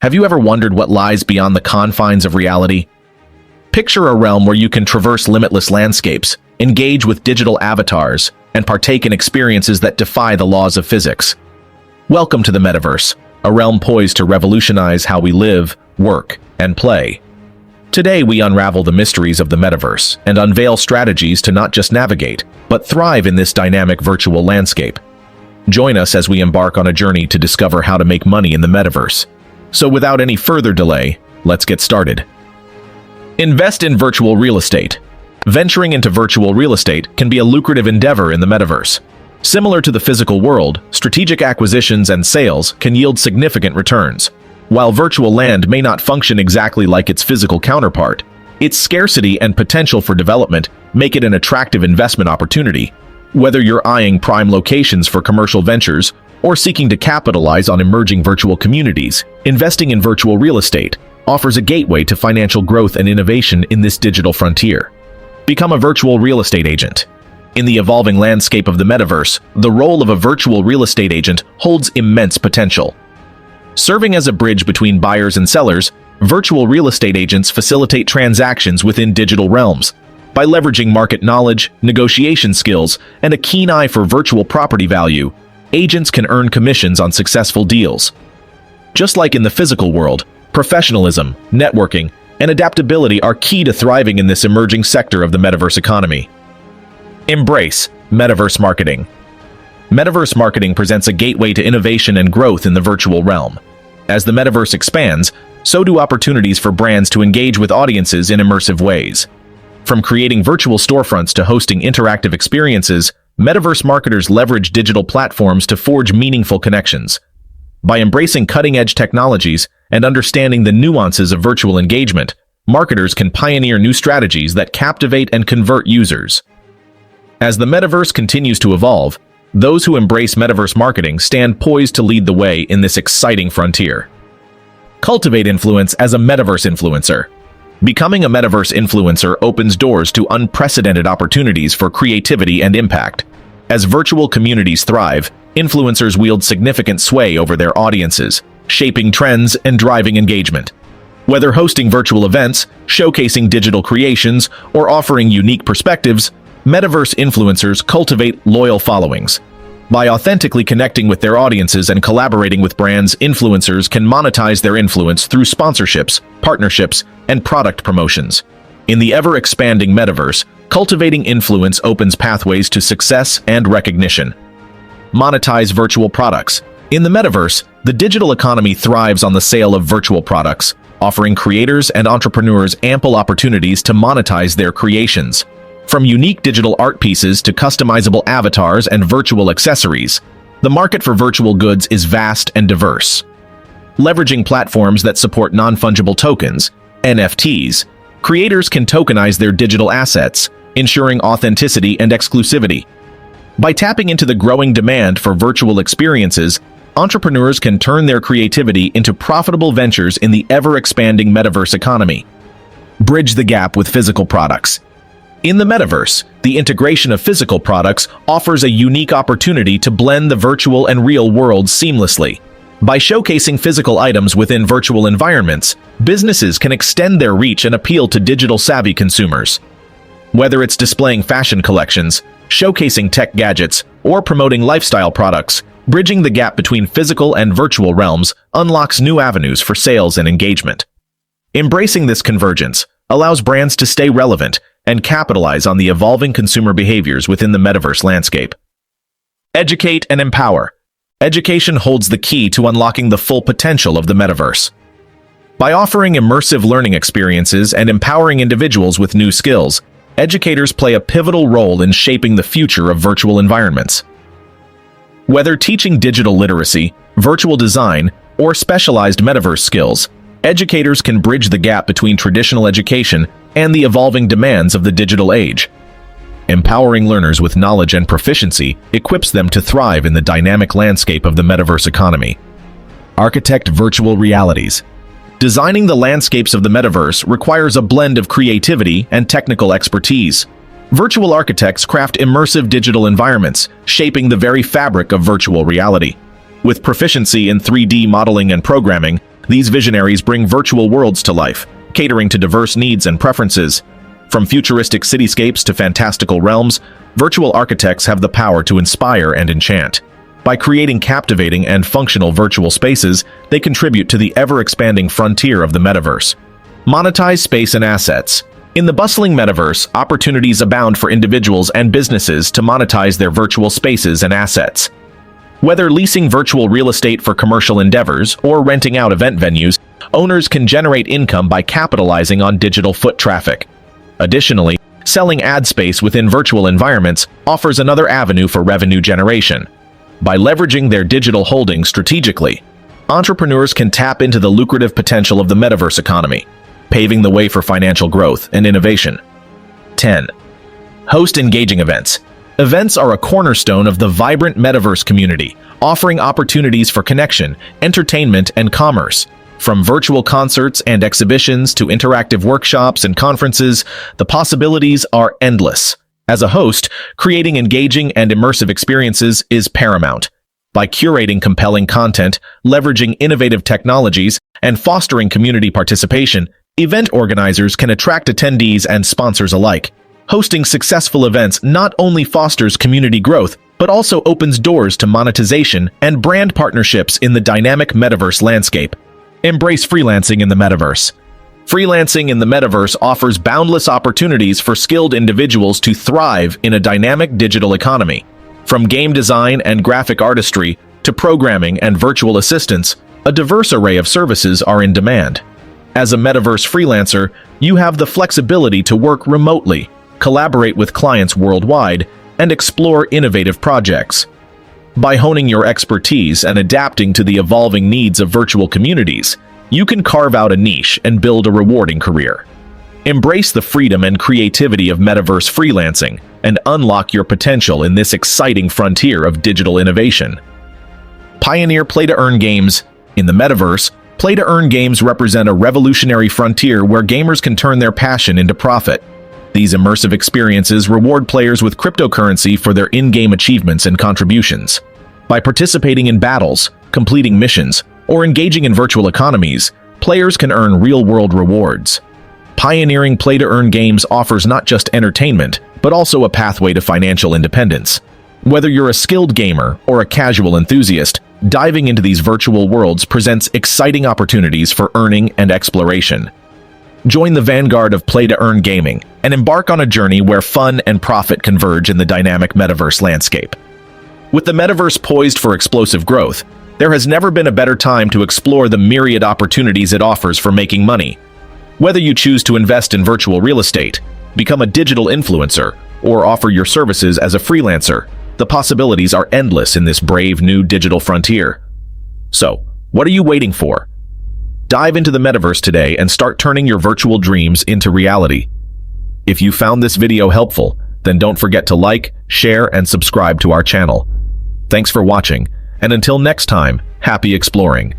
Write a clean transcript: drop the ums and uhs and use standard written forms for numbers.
Have you ever wondered what lies beyond the confines of reality? Picture a realm where you can traverse limitless landscapes, engage with digital avatars, and partake in experiences that defy the laws of physics. Welcome to the Metaverse, a realm poised to revolutionize how we live, work, and play. Today we unravel the mysteries of the Metaverse and unveil strategies to not just navigate, but thrive in this dynamic virtual landscape. Join us as we embark on a journey to discover how to make money in the Metaverse. So without any further delay, let's get started. Invest in virtual real estate. Venturing into virtual real estate can be a lucrative endeavor in the Metaverse. Similar to the physical world, strategic acquisitions and sales can yield significant returns. While virtual land may not function exactly like its physical counterpart, its scarcity and potential for development make it an attractive investment opportunity. Whether you're eyeing prime locations for commercial ventures or seeking to capitalize on emerging virtual communities, investing in virtual real estate offers a gateway to financial growth and innovation in this digital frontier. Become a virtual real estate agent. In the evolving landscape of the Metaverse, the role of a virtual real estate agent holds immense potential. Serving as a bridge between buyers and sellers, virtual real estate agents facilitate transactions within digital realms. By leveraging market knowledge, negotiation skills, and a keen eye for virtual property value, agents can earn commissions on successful deals. Just like in the physical world, professionalism, networking, and adaptability are key to thriving in this emerging sector of the Metaverse economy. Embrace Metaverse Marketing. Metaverse Marketing presents a gateway to innovation and growth in the virtual realm. As the Metaverse expands, so do opportunities for brands to engage with audiences in immersive ways. From creating virtual storefronts to hosting interactive experiences, Metaverse marketers leverage digital platforms to forge meaningful connections. By embracing cutting-edge technologies and understanding the nuances of virtual engagement, marketers can pioneer new strategies that captivate and convert users. As the Metaverse continues to evolve, those who embrace Metaverse marketing stand poised to lead the way in this exciting frontier. Cultivate Influence as a Metaverse Influencer. Becoming a Metaverse Influencer opens doors to unprecedented opportunities for creativity and impact. As virtual communities thrive, influencers wield significant sway over their audiences, shaping trends and driving engagement. Whether hosting virtual events, showcasing digital creations, or offering unique perspectives, Metaverse influencers cultivate loyal followings. By authentically connecting with their audiences and collaborating with brands, influencers can monetize their influence through sponsorships, partnerships, and product promotions. In the ever-expanding Metaverse, cultivating influence opens pathways to success and recognition. Monetize virtual products. In the Metaverse, the digital economy thrives on the sale of virtual products, offering creators and entrepreneurs ample opportunities to monetize their creations. From unique digital art pieces to customizable avatars and virtual accessories, the market for virtual goods is vast and diverse. Leveraging platforms that support non-fungible tokens, NFTs, creators can tokenize their digital assets, ensuring authenticity and exclusivity. By tapping into the growing demand for virtual experiences, entrepreneurs can turn their creativity into profitable ventures in the ever-expanding Metaverse economy. Bridge the gap with physical products. In the Metaverse, the integration of physical products offers a unique opportunity to blend the virtual and real worlds seamlessly. By showcasing physical items within virtual environments, businesses can extend their reach and appeal to digital-savvy consumers. Whether it's displaying fashion collections, showcasing tech gadgets, or promoting lifestyle products, bridging the gap between physical and virtual realms unlocks new avenues for sales and engagement. Embracing this convergence allows brands to stay relevant and capitalize on the evolving consumer behaviors within the Metaverse landscape. Educate and empower. Education holds the key to unlocking the full potential of the Metaverse. By offering immersive learning experiences and empowering individuals with new skills, educators play a pivotal role in shaping the future of virtual environments. Whether teaching digital literacy, virtual design, or specialized Metaverse skills, educators can bridge the gap between traditional education and the evolving demands of the digital age. Empowering learners with knowledge and proficiency equips them to thrive in the dynamic landscape of the Metaverse economy. Architect virtual realities. Designing the landscapes of the Metaverse requires a blend of creativity and technical expertise. Virtual architects craft immersive digital environments, shaping the very fabric of virtual reality. With proficiency in 3D modeling and programming, These visionaries bring virtual worlds to life, catering to diverse needs and preferences. From futuristic cityscapes to fantastical realms, virtual architects have the power to inspire and enchant. By creating captivating and functional virtual spaces, they contribute to the ever-expanding frontier of the metaverse. Monetize space and assets. In the bustling metaverse, opportunities abound for individuals and businesses to monetize their virtual spaces and assets. Whether leasing virtual real estate for commercial endeavors or renting out event venues, owners can generate income by capitalizing on digital foot traffic. Additionally, selling ad space within virtual environments offers another avenue for revenue generation. By leveraging their digital holdings strategically, entrepreneurs can tap into the lucrative potential of the metaverse economy, paving the way for financial growth and innovation. 10. Host engaging events. Events are a cornerstone of the vibrant metaverse community, offering opportunities for connection, entertainment, and commerce. From virtual concerts and exhibitions to interactive workshops and conferences, the possibilities are endless. As a host, creating engaging and immersive experiences is paramount. By curating compelling content, leveraging innovative technologies, and fostering community participation, event organizers can attract attendees and sponsors alike. Hosting successful events not only fosters community growth, but also opens doors to monetization and brand partnerships in the dynamic metaverse landscape. Embrace freelancing in the metaverse. Freelancing in the metaverse offers boundless opportunities for skilled individuals to thrive in a dynamic digital economy. From game design and graphic artistry to programming and virtual assistants, a diverse array of services are in demand. As a metaverse freelancer, you have the flexibility to work remotely, collaborate with clients worldwide, and explore innovative projects. By honing your expertise and adapting to the evolving needs of virtual communities, you can carve out a niche and build a rewarding career. Embrace the freedom and creativity of metaverse freelancing and unlock your potential in this exciting frontier of digital innovation. Pioneer play-to-earn games. In the metaverse, play-to-earn games represent a revolutionary frontier where gamers can turn their passion into profit. These immersive experiences reward players with cryptocurrency for their in-game achievements and contributions. By participating in battles, completing missions, or engaging in virtual economies, players can earn real-world rewards. Pioneering play-to-earn games offers not just entertainment, but also a pathway to financial independence. Whether you're a skilled gamer or a casual enthusiast, diving into these virtual worlds presents exciting opportunities for earning and exploration. Join the vanguard of play-to-earn gaming and embark on a journey where fun and profit converge in the dynamic metaverse landscape. With the metaverse poised for explosive growth, there has never been a better time to explore the myriad opportunities it offers for making money. Whether you choose to invest in virtual real estate, become a digital influencer, or offer your services as a freelancer, the possibilities are endless in this brave new digital frontier. So, what are you waiting for? Dive into the metaverse today and start turning your virtual dreams into reality. If you found this video helpful, then don't forget to like, share, and subscribe to our channel. Thanks for watching, and until next time, happy exploring.